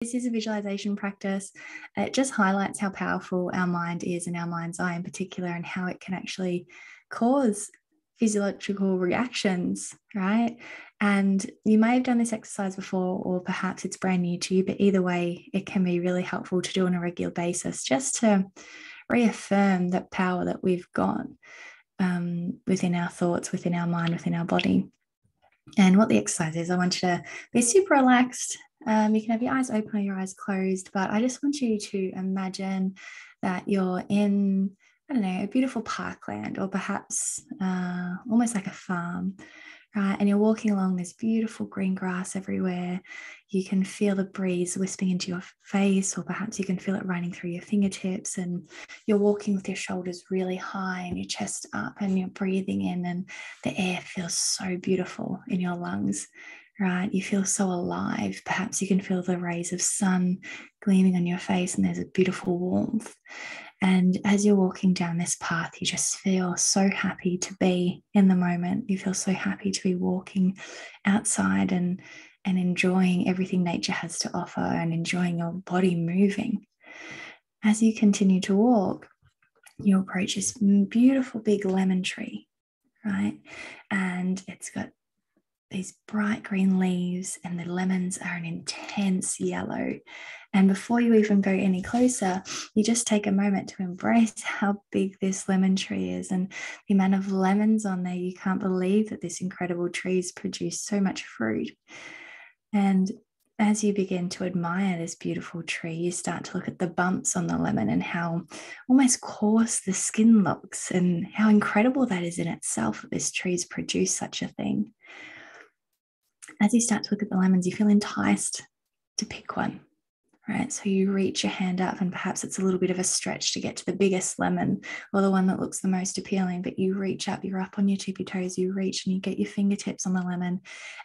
This is a visualization practice. It just highlights how powerful our mind is, and our mind's eye in particular, and how it can actually cause physiological reactions, right? And you may have done this exercise before, or perhaps it's brand new to you, but either way, it can be really helpful to do on a regular basis, just to reaffirm that power that we've got within our thoughts, within our mind, within our body. And what the exercise is, I want you to be super relaxed. You can have your eyes open or your eyes closed, but I just want you to imagine that you're in, I don't know, a beautiful parkland, or perhaps almost like a farm, right? And you're walking along this beautiful green grass everywhere. You can feel the breeze whispering into your face, or perhaps you can feel it running through your fingertips, and you're walking with your shoulders really high and your chest up, and you're breathing in, and the air feels so beautiful in your lungs, right? You feel so alive. Perhaps you can feel the rays of sun gleaming on your face, and there's a beautiful warmth. And as you're walking down this path, you just feel so happy to be in the moment. You feel so happy to be walking outside and enjoying everything nature has to offer, and enjoying your body moving. As you continue to walk, you approach this beautiful big lemon tree, right? And it's got these bright green leaves, and the lemons are an intense yellow. And before you even go any closer, you just take a moment to embrace how big this lemon tree is, and the amount of lemons on there. You can't believe that this incredible tree's produced so much fruit. And as you begin to admire this beautiful tree, you start to look at the bumps on the lemon, and how almost coarse the skin looks, and how incredible that is in itself, that this tree's produced such a thing. As you start to look at the lemons, you feel enticed to pick one, right? So you reach your hand up, and perhaps it's a little bit of a stretch to get to the biggest lemon, or the one that looks the most appealing, but you reach up, you're up on your tippy toes, you reach and you get your fingertips on the lemon,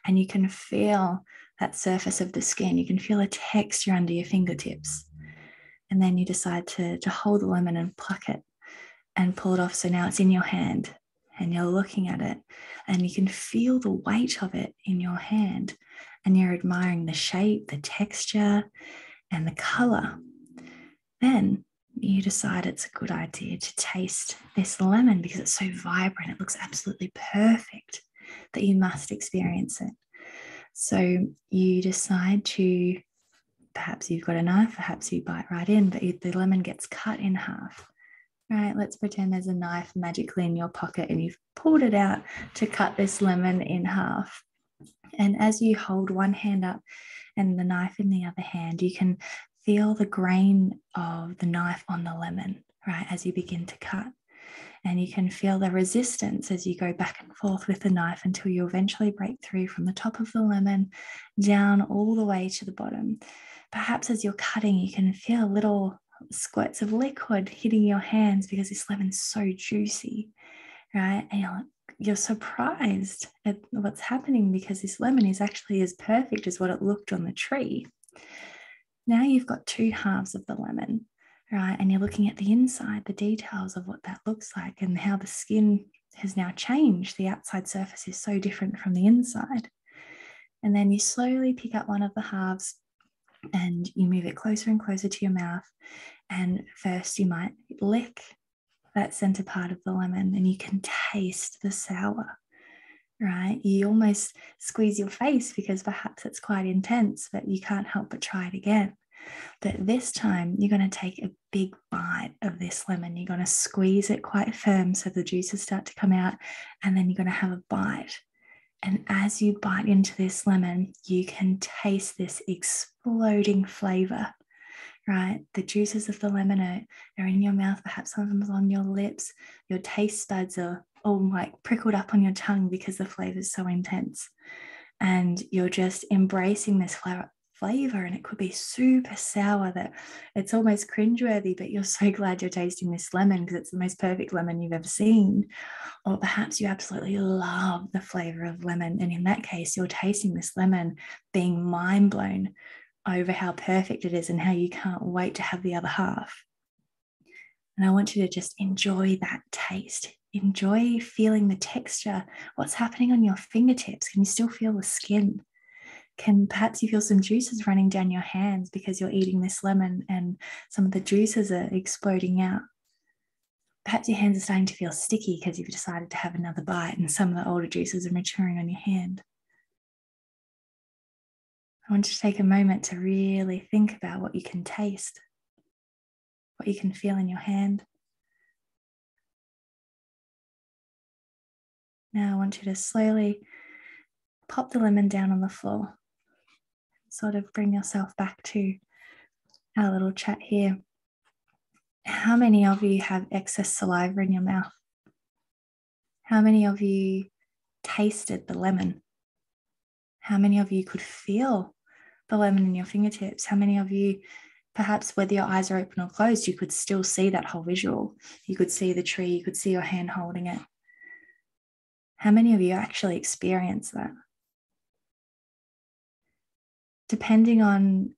and you can feel that surface of the skin. You can feel a texture under your fingertips. And then you decide to hold the lemon and pluck it and pull it off. So now it's in your hand, and you're looking at it, and you can feel the weight of it in your hand, and you're admiring the shape, the texture, and the color. Then you decide it's a good idea to taste this lemon, because it's so vibrant, it looks absolutely perfect, that you must experience it. So you decide to, perhaps you've got a knife, perhaps you bite right in, but the lemon gets cut in half. Right, let's pretend there's a knife magically in your pocket, and you've pulled it out to cut this lemon in half. And as you hold one hand up and the knife in the other hand, you can feel the grain of the knife on the lemon, right, as you begin to cut. And you can feel the resistance as you go back and forth with the knife, until you eventually break through from the top of the lemon down all the way to the bottom. Perhaps as you're cutting, you can feel little squirts of liquid hitting your hands, because this lemon's so juicy, right? And you're surprised at what's happening, because this lemon is actually as perfect as what it looked on the tree. Now you've got two halves of the lemon, right? And you're looking at the inside, the details of what that looks like, and how the skin has now changed. The outside surface is so different from the inside. And then you slowly pick up one of the halves, and you move it closer and closer to your mouth. And first you might lick that center part of the lemon, and you can taste the sour, right? You almost squeeze your face, because perhaps it's quite intense, but you can't help but try it again. But this time you're going to take a big bite of this lemon. You're going to squeeze it quite firm so the juices start to come out, and then you're going to have a bite. And as you bite into this lemon, you can taste this exploding flavor, right? The juices of the lemon are in your mouth, perhaps some of them are on your lips. Your taste buds are all like prickled up on your tongue, because the flavor is so intense. And you're just embracing this flavor, and it could be super sour that it's almost cringeworthy, but you're so glad you're tasting this lemon, because it's the most perfect lemon you've ever seen. Or perhaps you absolutely love the flavor of lemon, and in that case you're tasting this lemon, being mind blown over how perfect it is, and how you can't wait to have the other half. And I want you to just enjoy that taste. Enjoy feeling the texture, what's happening on your fingertips. Can you still feel the skin? Perhaps you feel some juices running down your hands because you're eating this lemon and some of the juices are exploding out. Perhaps your hands are starting to feel sticky because you've decided to have another bite and some of the older juices are maturing on your hand. I want you to take a moment to really think about what you can taste, what you can feel in your hand. Now I want you to slowly pop the lemon down on the floor. Sort of bring yourself back to our little chat here. How many of you have excess saliva in your mouth? How many of you tasted the lemon? How many of you could feel the lemon in your fingertips? How many of you, perhaps whether your eyes are open or closed, you could still see that whole visual? You could see the tree, you could see your hand holding it. How many of you actually experienced that? Depending on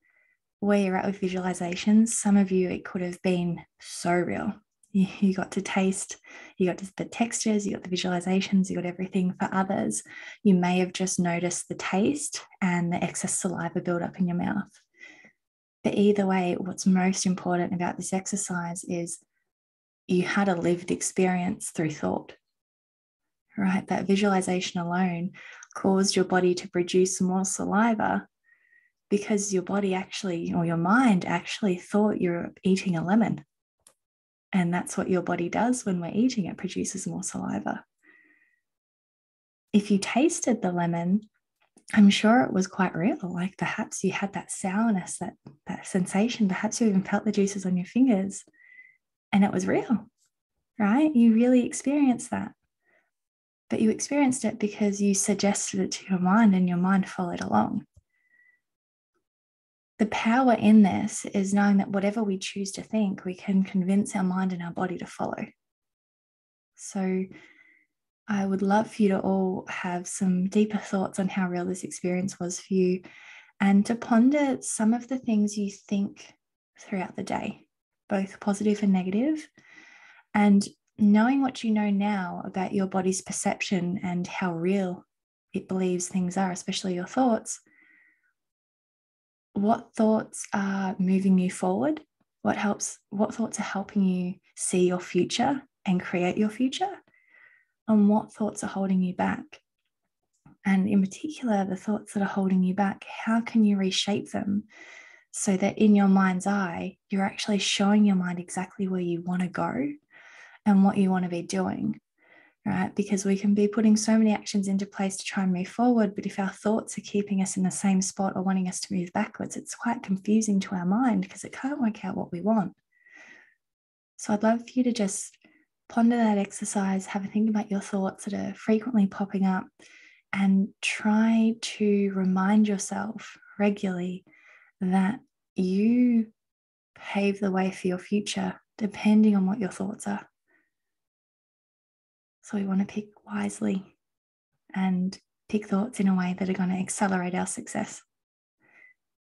where you're at with visualizations, some of you, it could have been so real. You got to taste, you got the textures, you got the visualizations, you got everything. For others, you may have just noticed the taste and the excess saliva build up in your mouth. But either way, what's most important about this exercise is you had a lived experience through thought, right? That visualization alone caused your body to produce more saliva because your body actually, or your mind actually thought you're eating a lemon. And that's what your body does when we're eating it, produces more saliva. If you tasted the lemon, I'm sure it was quite real. Like perhaps you had that sourness, that sensation. Perhaps you even felt the juices on your fingers and it was real, right? You really experienced that. But you experienced it because you suggested it to your mind and your mind followed along. The power in this is knowing that whatever we choose to think, we can convince our mind and our body to follow. So I would love for you to all have some deeper thoughts on how real this experience was for you and to ponder some of the things you think throughout the day, both positive and negative, and knowing what you know now about your body's perception and how real it believes things are, especially your thoughts. What thoughts are moving you forward? What thoughts are helping you see your future and create your future? And what thoughts are holding you back? And in particular, the thoughts that are holding you back, how can you reshape them so that in your mind's eye, you're actually showing your mind exactly where you want to go and what you want to be doing, right? Because we can be putting so many actions into place to try and move forward, but if our thoughts are keeping us in the same spot or wanting us to move backwards, it's quite confusing to our mind because it can't work out what we want. So I'd love for you to just ponder that exercise, have a think about your thoughts that are frequently popping up, and try to remind yourself regularly that you pave the way for your future depending on what your thoughts are. So we want to pick wisely and pick thoughts in a way that are going to accelerate our success.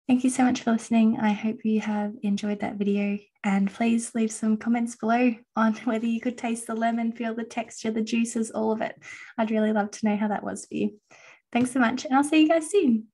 Thank you so much for listening. I hope you have enjoyed that video, and please leave some comments below on whether you could taste the lemon, feel the texture, the juices, all of it. I'd really love to know how that was for you. Thanks so much, and I'll see you guys soon.